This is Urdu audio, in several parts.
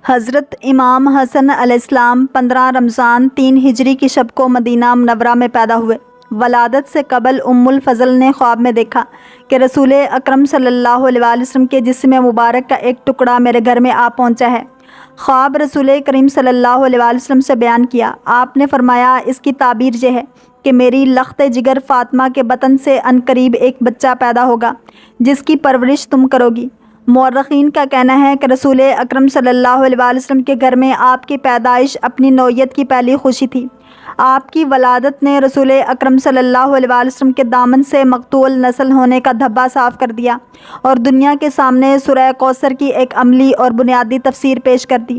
حضرت امام حسن علیہ السلام 15 رمضان 3 ہجری کی شب کو مدینہ منورہ میں پیدا ہوئے۔ ولادت سے قبل ام الفضل نے خواب میں دیکھا کہ رسول اکرم صلی اللہ علیہ وسلم کے جسم مبارک کا ایک ٹکڑا میرے گھر میں آ پہنچا ہے۔ خواب رسول کریم صلی اللہ علیہ وسلم سے بیان کیا۔ آپ نے فرمایا، اس کی تعبیر یہ ہے کہ میری لخت جگر فاطمہ کے بطن سے عنقریب ایک بچہ پیدا ہوگا جس کی پرورش تم کرو گی۔ مورخین کا کہنا ہے کہ رسول اکرم صلی اللہ علیہ وسلم کے گھر میں آپ کی پیدائش اپنی نوعیت کی پہلی خوشی تھی۔ آپ کی ولادت نے رسول اکرم صلی اللہ علیہ وسلم کے دامن سے مقتول نسل ہونے کا دھبا صاف کر دیا اور دنیا کے سامنے سورہ کوثر کی ایک عملی اور بنیادی تفسیر پیش کر دی۔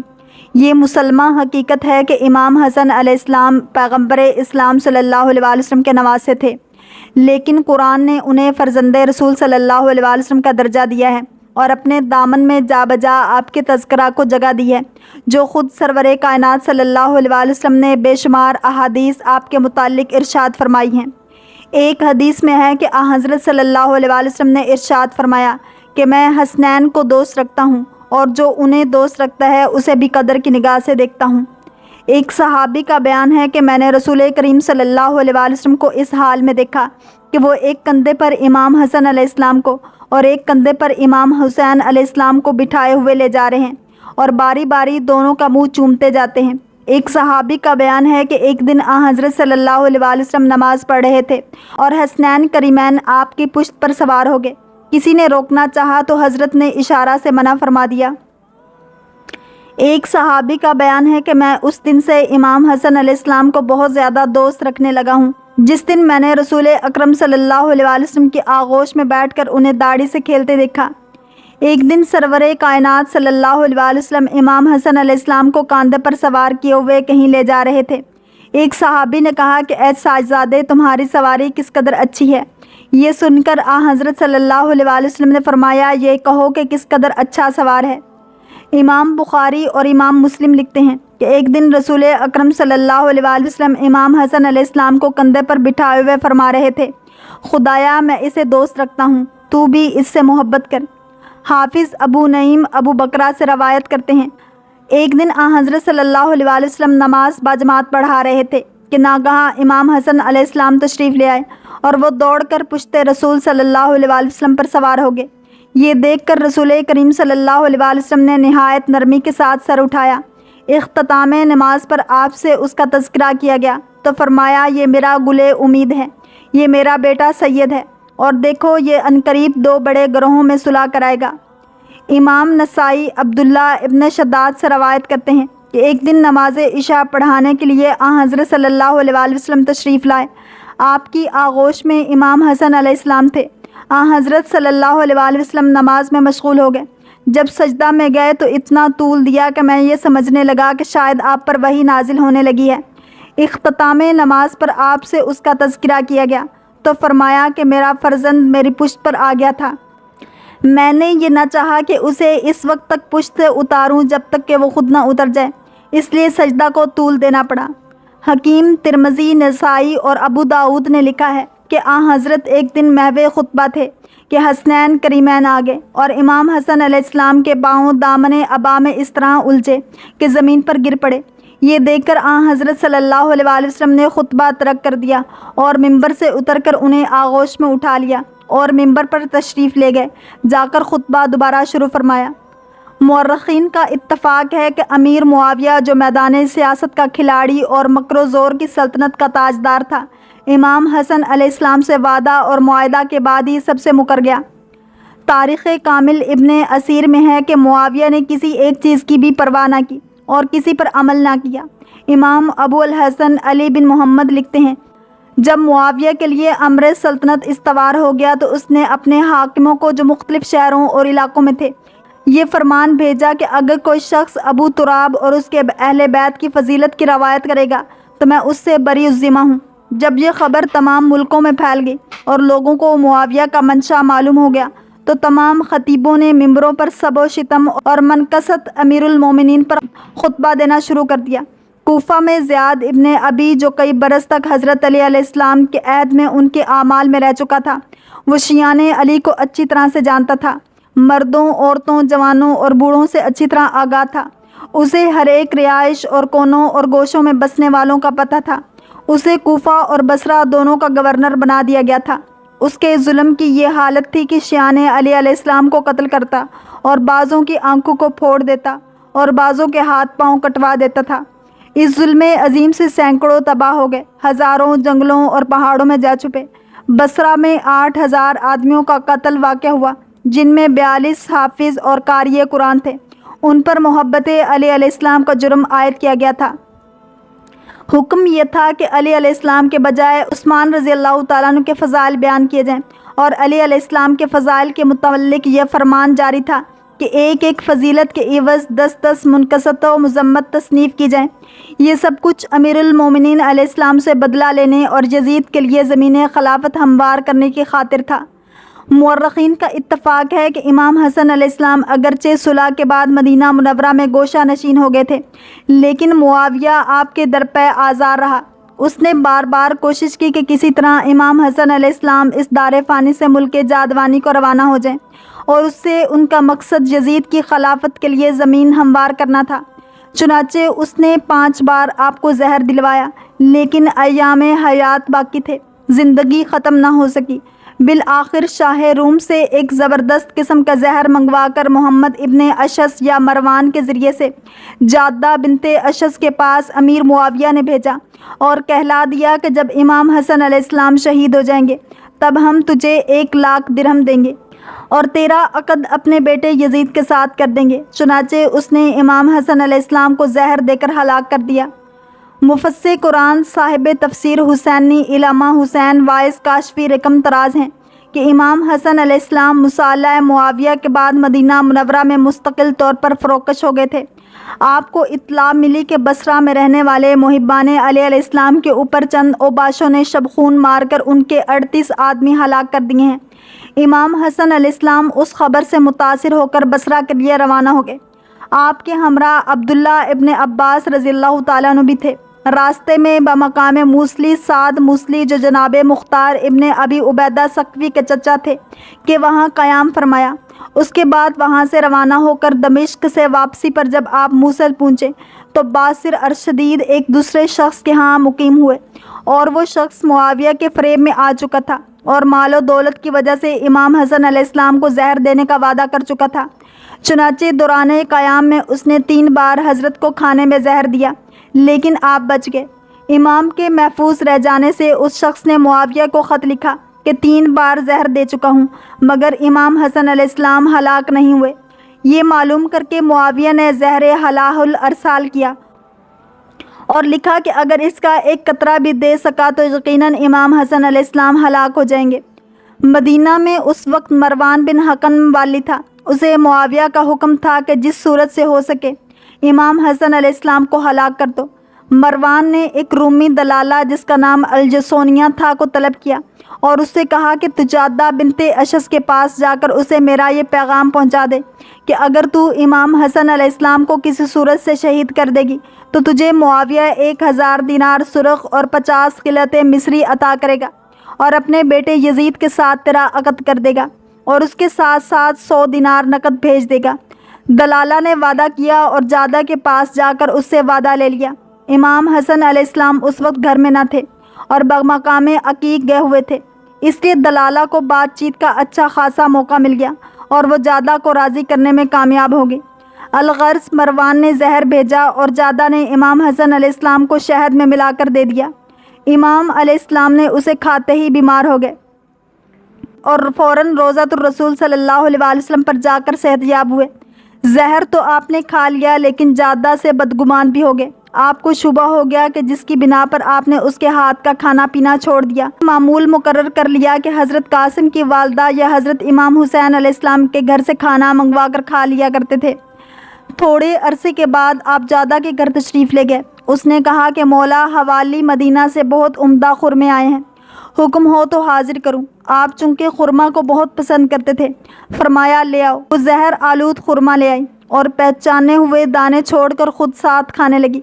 یہ مسلمہ حقیقت ہے کہ امام حسن علیہ السلام پیغمبر اسلام صلی اللہ علیہ وسلم کے نواسے تھے، لیکن قرآن نے انہیں فرزند رسول صلی اللہ علیہ وسلم کا درجہ دیا ہے اور اپنے دامن میں جا بجا آپ کے تذکرہ کو جگہ دی ہے، جو خود سرور کائنات صلی اللہ علیہ وسلم نے بے شمار احادیث آپ کے متعلق ارشاد فرمائی ہیں۔ ایک حدیث میں ہے کہ حضرت صلی اللہ علیہ وسلم نے ارشاد فرمایا کہ میں حسنین کو دوست رکھتا ہوں اور جو انہیں دوست رکھتا ہے اسے بھی قدر کی نگاہ سے دیکھتا ہوں۔ ایک صحابی کا بیان ہے کہ میں نے رسول کریم صلی اللہ علیہ وسلم کو اس حال میں دیکھا کہ وہ ایک کندھے پر امام حسن علیہ السلام کو اور ایک کندھے پر امام حسین علیہ السلام کو بٹھائے ہوئے لے جا رہے ہیں اور باری باری دونوں کا منہ چومتے جاتے ہیں۔ ایک صحابی کا بیان ہے کہ ایک دن حضرت صلی اللہ علیہ وسلم نماز پڑھ رہے تھے اور حسنین کریمین آپ کی پشت پر سوار ہو گئے۔ کسی نے روکنا چاہا تو حضرت نے اشارہ سے منع فرما دیا۔ ایک صحابی کا بیان ہے کہ میں اس دن سے امام حسن علیہ السلام کو بہت زیادہ دوست رکھنے لگا ہوں جس دن میں نے رسول اکرم صلی اللہ علیہ وسلم کی آغوش میں بیٹھ کر انہیں داڑھی سے کھیلتے دیکھا۔ ایک دن سرور کائنات صلی اللہ علیہ وسلم امام حسن علیہ السلام کو کاندھے پر سوار کیے ہوئے کہیں لے جا رہے تھے۔ ایک صحابی نے کہا کہ اے ساجزادے، تمہاری سواری کس قدر اچھی ہے۔ یہ سن کر حضرت صلی اللہ علیہ وسلم نے فرمایا، یہ کہو کہ کس قدر اچھا سوار ہے۔ امام بخاری اور امام مسلم لکھتے ہیں کہ ایک دن رسول اکرم صلی اللہ علیہ وسلم امام حسن علیہ السلام کو کندھے پر بٹھائے ہوئے فرما رہے تھے، خدایا میں اسے دوست رکھتا ہوں، تو بھی اس سے محبت کر۔ حافظ ابو نعیم ابو بکرہ سے روایت کرتے ہیں، ایک دن حضرت صلی اللہ علیہ وسلم نماز باجماعت پڑھا رہے تھے کہ ناگہاں امام حسن علیہ السلام تشریف لے آئے اور وہ دوڑ کر پشت رسول صلی اللہ علیہ وسلم پر سوار ہو گئے۔ یہ دیکھ کر رسول کریم صلی اللہ علیہ وسلم نے نہایت نرمی کے ساتھ سر اٹھایا۔ اختتام نماز پر آپ سے اس کا تذکرہ کیا گیا تو فرمایا، یہ میرا گل امید ہے، یہ میرا بیٹا سید ہے، اور دیکھو یہ عنقریب 2 بڑے گروہوں میں صلح کرائے گا۔ امام نسائی عبداللہ ابن شداد سے روایت کرتے ہیں کہ ایک دن نماز عشاء پڑھانے کے لیے حضرت صلی اللہ علیہ وسلم تشریف لائے۔ آپ کی آغوش میں امام حسن علیہ السلام تھے۔ حضرت صلی اللہ علیہ وسلم نماز میں مشغول ہو گئے۔ جب سجدہ میں گئے تو اتنا طول دیا کہ میں یہ سمجھنے لگا کہ شاید آپ پر وحی نازل ہونے لگی ہے۔ اختتام نماز پر آپ سے اس کا تذکرہ کیا گیا تو فرمایا کہ میرا فرزند میری پشت پر آ گیا تھا، میں نے یہ نہ چاہا کہ اسے اس وقت تک پشت سے اتاروں جب تک کہ وہ خود نہ اتر جائے، اس لیے سجدہ کو طول دینا پڑا۔ حکیم، ترمذی، نسائی اور ابو داؤد نے لکھا ہے کہ حضرت ایک دن محو خطبہ تھے کہ حسنین کریمین آ گئے اور امام حسن علیہ السلام کے پاؤں دامن ابا میں اس طرح الجھے کہ زمین پر گر پڑے۔ یہ دیکھ کر حضرت صلی اللہ علیہ وسلم نے خطبہ ترک کر دیا اور ممبر سے اتر کر انہیں آغوش میں اٹھا لیا اور ممبر پر تشریف لے گئے۔ جا کر خطبہ دوبارہ شروع فرمایا۔ مورخین کا اتفاق ہے کہ امیر معاویہ جو میدان سیاست کا کھلاڑی اور مکر و زور کی سلطنت کا تاجدار تھا، امام حسن علیہ السلام سے وعدہ اور معاہدہ کے بعد ہی سب سے مکر گیا۔ تاریخ کامل ابن اسیر میں ہے کہ معاویہ نے کسی ایک چیز کی بھی پرواہ نہ کی اور کسی پر عمل نہ کیا۔ امام ابو الحسن علی بن محمد لکھتے ہیں، جب معاویہ کے لیے امر سلطنت استوار ہو گیا تو اس نے اپنے حاکموں کو جو مختلف شہروں اور علاقوں میں تھے یہ فرمان بھیجا کہ اگر کوئی شخص ابو تراب اور اس کے اہل بیت کی فضیلت کی روایت کرے گا تو میں اس سے بری الذمہ ہوں۔ جب یہ خبر تمام ملکوں میں پھیل گئی اور لوگوں کو معاویہ کا منشا معلوم ہو گیا تو تمام خطیبوں نے ممبروں پر سب و شتم اور منقصت امیر المومنین پر خطبہ دینا شروع کر دیا۔ کوفہ میں زیاد ابن ابی جو کئی برس تک حضرت علی علیہ السلام کے عہد میں ان کے اعمال میں رہ چکا تھا، وہ شیعان علی کو اچھی طرح سے جانتا تھا، مردوں، عورتوں، جوانوں اور بوڑھوں سے اچھی طرح آگاہ تھا۔ اسے ہر ایک رہائش اور کونوں اور گوشوں میں بسنے والوں کا پتہ تھا۔ اسے کوفہ اور بصرہ دونوں کا گورنر بنا دیا گیا تھا۔ اس کے ظلم کی یہ حالت تھی کہ شیعہ نے علی علیہ السلام کو قتل کرتا اور بعضوں کی آنکھوں کو پھوڑ دیتا اور بعضوں کے ہاتھ پاؤں کٹوا دیتا تھا۔ اس ظلم عظیم سے سینکڑوں تباہ ہو گئے، ہزاروں جنگلوں اور پہاڑوں میں جا چھپے۔ بصرہ میں 8,000 آدمیوں کا قتل واقع ہوا، جن میں 42 حافظ اور قاری قرآن تھے۔ ان پر محبت علی علیہ السلام کا جرم عائد کیا گیا تھا۔ حکم یہ تھا کہ علی علیہ السلام کے بجائے عثمان رضی اللہ تعالیٰ عنہ کے فضائل بیان کیے جائیں، اور علی علیہ السلام کے فضائل کے متعلق یہ فرمان جاری تھا کہ ایک ایک فضیلت کے عوض 10 منقصت و مذمت تصنیف کی جائیں۔ یہ سب کچھ امیر المومنین علیہ السلام سے بدلہ لینے اور یزید کے لیے زمین خلافت ہموار کرنے کی خاطر تھا۔ مورخین کا اتفاق ہے کہ امام حسن علیہ السلام اگرچہ صلح کے بعد مدینہ منورہ میں گوشہ نشین ہو گئے تھے، لیکن معاویہ آپ کے درپے آزار رہا۔ اس نے بار بار کوشش کی کہ کسی طرح امام حسن علیہ السلام اس دار فانی سے ملک جادوانی کو روانہ ہو جائیں، اور اس سے ان کا مقصد یزید کی خلافت کے لیے زمین ہموار کرنا تھا۔ چنانچہ اس نے 5 بار آپ کو زہر دلوایا، لیکن ایام حیات باقی تھے، زندگی ختم نہ ہو سکی۔ بالآخر شاہ روم سے ایک زبردست قسم کا زہر منگوا کر محمد ابن اشعث یا مروان کے ذریعے سے جادہ بنت اشعث کے پاس امیر معاویہ نے بھیجا اور کہلا دیا کہ جب امام حسن علیہ السلام شہید ہو جائیں گے تب ہم تجھے 1,00,000 درہم دیں گے اور تیرا عقد اپنے بیٹے یزید کے ساتھ کر دیں گے۔ چنانچہ اس نے امام حسن علیہ السلام کو زہر دے کر ہلاک کر دیا۔ مفسر قرآن صاحب تفسیر حسینی علامہ حسین وائس کاشفی رقم تراز ہیں کہ امام حسن علیہ السلام مصالحہ معاویہ کے بعد مدینہ منورہ میں مستقل طور پر فروکش ہو گئے تھے۔ آپ کو اطلاع ملی کہ بصرہ میں رہنے والے محبان علی علیہ السلام کے اوپر چند اوباشوں نے شبخون مار کر ان کے 38 آدمی ہلاک کر دیے ہیں۔ امام حسن علیہ السلام اس خبر سے متاثر ہو کر بصرہ کے لیے روانہ ہو گئے۔ آپ کے ہمراہ عبداللہ ابن عباس رضی اللہ تعالیٰ عنہ بھی تھے۔ راستے میں بمقام موصلی سعد موصلی جو جناب مختار ابن ابی عبیدہ ثقفی کے چچا تھے کہ وہاں قیام فرمایا۔ اس کے بعد وہاں سے روانہ ہو کر دمشق سے واپسی پر جب آپ موصل پہنچے تو باصر ارشدید ایک دوسرے شخص کے ہاں مقیم ہوئے، اور وہ شخص معاویہ کے فریب میں آ چکا تھا اور مال و دولت کی وجہ سے امام حسن علیہ السلام کو زہر دینے کا وعدہ کر چکا تھا۔ چنانچہ دوران قیام میں اس نے 3 بار حضرت کو کھانے میں زہر دیا، لیکن آپ بچ گئے۔ امام کے محفوظ رہ جانے سے اس شخص نے معاویہ کو خط لکھا کہ 3 بار زہر دے چکا ہوں، مگر امام حسن علیہ السلام ہلاک نہیں ہوئے۔ یہ معلوم کر کے معاویہ نے زہر حلال الارسال کیا اور لکھا کہ اگر اس کا ایک قطرہ بھی دے سکا تو یقیناً امام حسن علیہ السلام ہلاک ہو جائیں گے۔ مدینہ میں اس وقت مروان بن حکم والی تھا۔ اسے معاویہ کا حکم تھا کہ جس صورت سے ہو سکے امام حسن علیہ السلام کو ہلاک کر دو۔ مروان نے ایک رومی دلالہ جس کا نام الجسونیہ تھا کو طلب کیا اور اس سے کہا کہ تجادہ بنت اشعث کے پاس جا کر اسے میرا یہ پیغام پہنچا دے کہ اگر تو امام حسن علیہ السلام کو کسی صورت سے شہید کر دے گی تو تجھے معاویہ 1,000 دینار سرخ اور 50 قلعت مصری عطا کرے گا اور اپنے بیٹے یزید کے ساتھ تیرا عقد کر دے گا اور اس کے ساتھ ساتھ 100 دینار نقد بھیج دے گا۔ دلالہ نے وعدہ کیا اور جادہ کے پاس جا کر اس سے وعدہ لے لیا۔ امام حسن علیہ السلام اس وقت گھر میں نہ تھے اور بمقام عقیق گئے ہوئے تھے، اس لیے دلالہ کو بات چیت کا اچھا خاصا موقع مل گیا اور وہ جادہ کو راضی کرنے میں کامیاب ہو گئی۔ الغرض مروان نے زہر بھیجا اور جادہ نے امام حسن علیہ السلام کو شہد میں ملا کر دے دیا۔ امام علیہ السلام نے اسے کھاتے ہی بیمار ہو گئے اور فوراً روضۃ الرسول صلی اللہ علیہ وسلم پر جا کر صحت یاب ہوئے۔ زہر تو آپ نے کھا لیا لیکن جادہ سے بدگمان بھی ہو گئے۔ آپ کو شبہ ہو گیا کہ جس کی بنا پر آپ نے اس کے ہاتھ کا کھانا پینا چھوڑ دیا۔ معمول مقرر کر لیا کہ حضرت قاسم کی والدہ یا حضرت امام حسین علیہ السلام کے گھر سے کھانا منگوا کر کھا لیا کرتے تھے۔ تھوڑے عرصے کے بعد آپ جادہ کے گھر تشریف لے گئے۔ اس نے کہا کہ مولا حوالی مدینہ سے بہت عمدہ خرمے آئے ہیں، حکم ہو تو حاضر کروں۔ آپ چونکہ خرما کو بہت پسند کرتے تھے، فرمایا لے آؤ۔ وہ زہر آلود خرما لے آئی اور پہچانے ہوئے دانے چھوڑ کر خود ساتھ کھانے لگی۔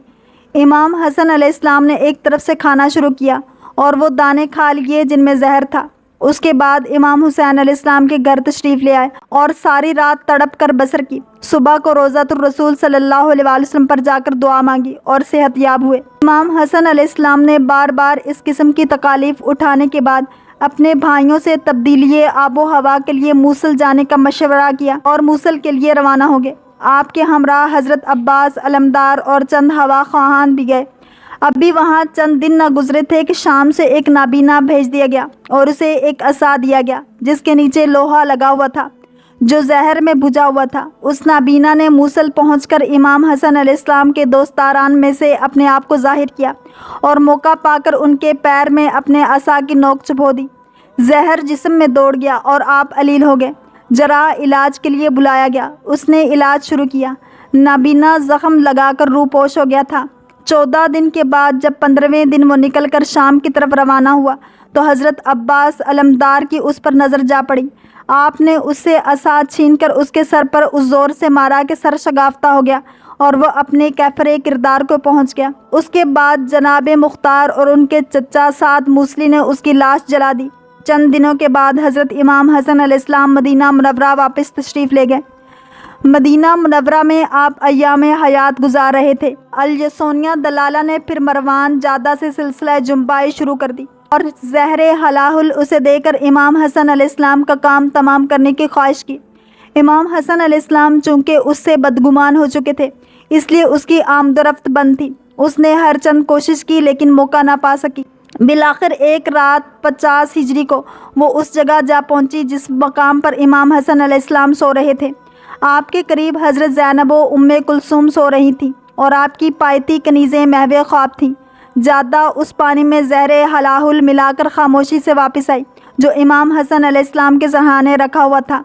امام حسن علیہ السلام نے ایک طرف سے کھانا شروع کیا اور وہ دانے کھا لیے جن میں زہر تھا۔ اس کے بعد امام حسین علیہ السلام کے گھر تشریف لے آئے اور ساری رات تڑپ کر بسر کی۔ صبح کو روضۃ الرسول صلی اللہ علیہ وسلم پر جا کر دعا مانگی اور صحت یاب ہوئے۔ امام حسن علیہ السلام نے بار بار اس قسم کی تکالیف اٹھانے کے بعد اپنے بھائیوں سے تبدیلی آب و ہوا کے لیے موصل جانے کا مشورہ کیا اور موصل کے لیے روانہ ہو گئے۔ آپ کے ہمراہ حضرت عباس علمدار اور چند ہوا خواہان بھی گئے۔ اب بھی وہاں چند دن نہ گزرے تھے کہ شام سے ایک نابینا بھیج دیا گیا اور اسے ایک عصا دیا گیا جس کے نیچے لوہا لگا ہوا تھا جو زہر میں بھجا ہوا تھا۔ اس نابینا نے موصل پہنچ کر امام حسن علیہ السلام کے دوستداران میں سے اپنے آپ کو ظاہر کیا اور موقع پا کر ان کے پیر میں اپنے عصا کی نوک چبھو دی۔ زہر جسم میں دوڑ گیا اور آپ علیل ہو گئے۔ جراح علاج کے لیے بلایا گیا۔ اس نے علاج شروع کیا۔ نابینا زخم لگا کر روپوش ہو گیا تھا۔ 14 دن کے بعد جب 15ویں دن وہ نکل کر شام کی طرف روانہ ہوا تو حضرت عباس علمدار کی اس پر نظر جا پڑی۔ آپ نے اس سے عصا چھین کر اس کے سر پر اس زور سے مارا کہ سر شگافتہ ہو گیا اور وہ اپنے کیفر کردار کو پہنچ گیا۔ اس کے بعد جناب مختار اور ان کے چچا سعد موصلی نے اس کی لاش جلا دی۔ چند دنوں کے بعد حضرت امام حسن علیہ السلام مدینہ منورہ واپس تشریف لے گئے۔ مدینہ منورہ میں آپ ایام حیات گزار رہے تھے۔ الیسونیہ دلالہ نے پھر مروان جادہ سے سلسلہ جنبائی شروع کر دی اور زہر حلاحل اسے دے کر امام حسن علیہ السلام کا کام تمام کرنے کی خواہش کی۔ امام حسن علیہ السلام چونکہ اس سے بدگمان ہو چکے تھے اس لیے اس کی آمد و رفت بند تھی۔ اس نے ہر چند کوشش کی لیکن موقع نہ پا سکی۔ بالآخر ایک رات 50 ہجری کو وہ اس جگہ جا پہنچی جس مقام پر امام حسن علیہ السلام سو رہے تھے۔ آپ کے قریب حضرت زینب و ام کلثوم سو رہی تھیں اور آپ کی پایتی کنیزیں محو خواب تھیں۔ جادہ اس پانی میں زہر حلاحل ملا کر خاموشی سے واپس آئی جو امام حسن علیہ السلام کے سرہانے رکھا ہوا تھا۔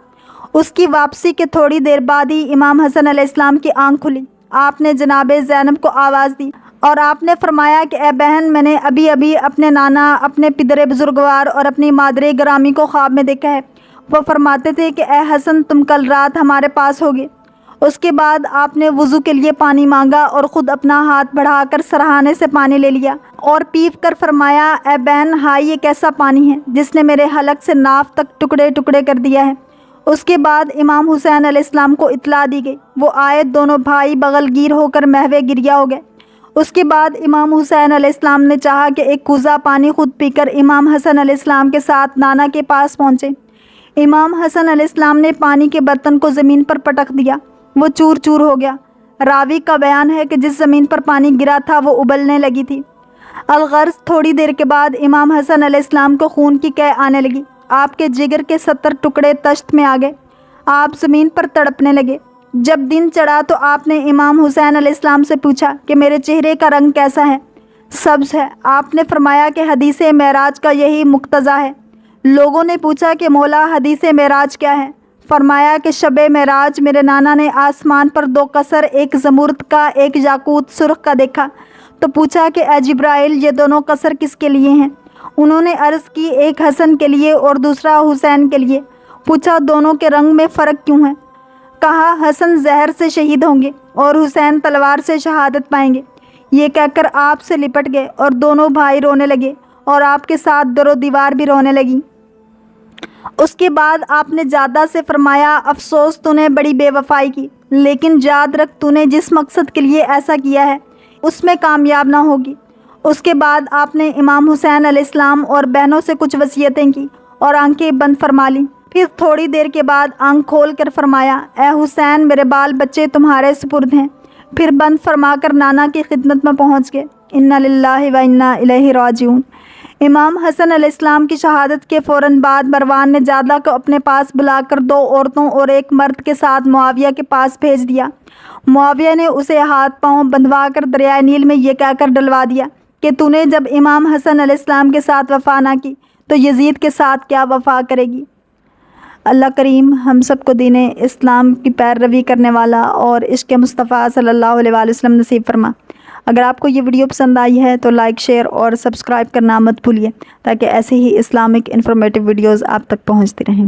اس کی واپسی کے تھوڑی دیر بعد ہی امام حسن علیہ السلام کی آنکھ کھلی۔ آپ نے جناب زینب کو آواز دی اور آپ نے فرمایا کہ اے بہن، میں نے ابھی اپنے نانا، اپنے پدر بزرگوار اور اپنی مادر گرامی کو خواب میں دیکھا ہے۔ وہ فرماتے تھے کہ اے حسن، تم کل رات ہمارے پاس ہوگے۔ اس کے بعد آپ نے وضو کے لیے پانی مانگا اور خود اپنا ہاتھ بڑھا کر سرہانے سے پانی لے لیا اور پیپ کر فرمایا، اے بہن، ہاں یہ کیسا پانی ہے جس نے میرے حلق سے ناف تک ٹکڑے ٹکڑے کر دیا ہے۔ اس کے بعد امام حسین علیہ السلام کو اطلاع دی گئی۔ وہ آئے، دونوں بھائی بغل گیر ہو کر محو گریا ہو گئے۔ اس کے بعد امام حسین علیہ السلام نے چاہا کہ ایک کوزہ پانی خود پی کر امام حسن علیہ السلام کے ساتھ نانا کے پاس پہنچے۔ امام حسن علیہ السلام نے پانی کے برتن کو زمین پر پٹک دیا، وہ چور چور ہو گیا۔ راوی کا بیان ہے کہ جس زمین پر پانی گرا تھا وہ ابلنے لگی تھی۔ الغرض تھوڑی دیر کے بعد امام حسن علیہ السلام کو خون کی قے آنے لگی۔ آپ کے جگر کے 70 ٹکڑے تشت میں آ گئے۔ آپ زمین پر تڑپنے لگے۔ جب دن چڑھا تو آپ نے امام حسین علیہ السلام سے پوچھا کہ میرے چہرے کا رنگ کیسا ہے؟ سبز ہے۔ آپ نے فرمایا کہ حدیث معراج کا یہی مقتضا ہے۔ لوگوں نے پوچھا کہ مولا حدیث معراج کیا ہے؟ فرمایا کہ شب معراج میرے نانا نے آسمان پر 2 قصر، ایک زمرد کا، ایک یاقوت سرخ کا دیکھا تو پوچھا کہ اے جبرائیل، یہ دونوں قصر کس کے لیے ہیں؟ انہوں نے عرض کی، ایک حسن کے لیے اور دوسرا حسین کے لیے۔ پوچھا دونوں کے رنگ میں فرق کیوں ہے؟ کہا حسن زہر سے شہید ہوں گے اور حسین تلوار سے شہادت پائیں گے۔ یہ کہہ کر آپ سے لپٹ گئے اور دونوں بھائی رونے لگے اور آپ کے ساتھ در و دیوار بھی رونے لگی۔ اس کے بعد آپ نے جادہ سے فرمایا، افسوس تو نے بڑی بے وفائی کی، لیکن یاد رکھ تو نے جس مقصد کے لیے ایسا کیا ہے اس میں کامیاب نہ ہوگی۔ اس کے بعد آپ نے امام حسین علیہ السلام اور بہنوں سے کچھ وصیتیں کی اور آنکھیں بند فرما لیں۔ پھر تھوڑی دیر کے بعد آنکھ کھول کر فرمایا، اے حسین، میرے بال بچے تمہارے سپرد ہیں۔ پھر بند فرما کر نانا کی خدمت میں پہنچ گئے۔ انا للہ و انا الیہ راجعون۔ امام حسن علیہ السلام کی شہادت کے فوراً بعد مروان نے جادہ کو اپنے پاس بلا کر 2 عورتوں اور ایک مرد کے ساتھ معاویہ کے پاس بھیج دیا۔ معاویہ نے اسے ہاتھ پاؤں بندھوا کر دریائے نیل میں یہ کہہ کر ڈلوا دیا کہ تو نے جب امام حسن علیہ السلام کے ساتھ وفا نہ کی تو یزید کے ساتھ کیا وفا کرے گی۔ اللہ کریم ہم سب کو دین اسلام کی پیروی کرنے والا اور عشق مصطفیٰ صلی اللہ علیہ وآلہ وسلم نصیب فرما۔ اگر آپ کو یہ ویڈیو پسند آئی ہے تو لائک، شیئر اور سبسکرائب کرنا مت بھولیے تاکہ ایسے ہی اسلامک انفارمیٹیو ویڈیوز آپ تک پہنچتی رہیں۔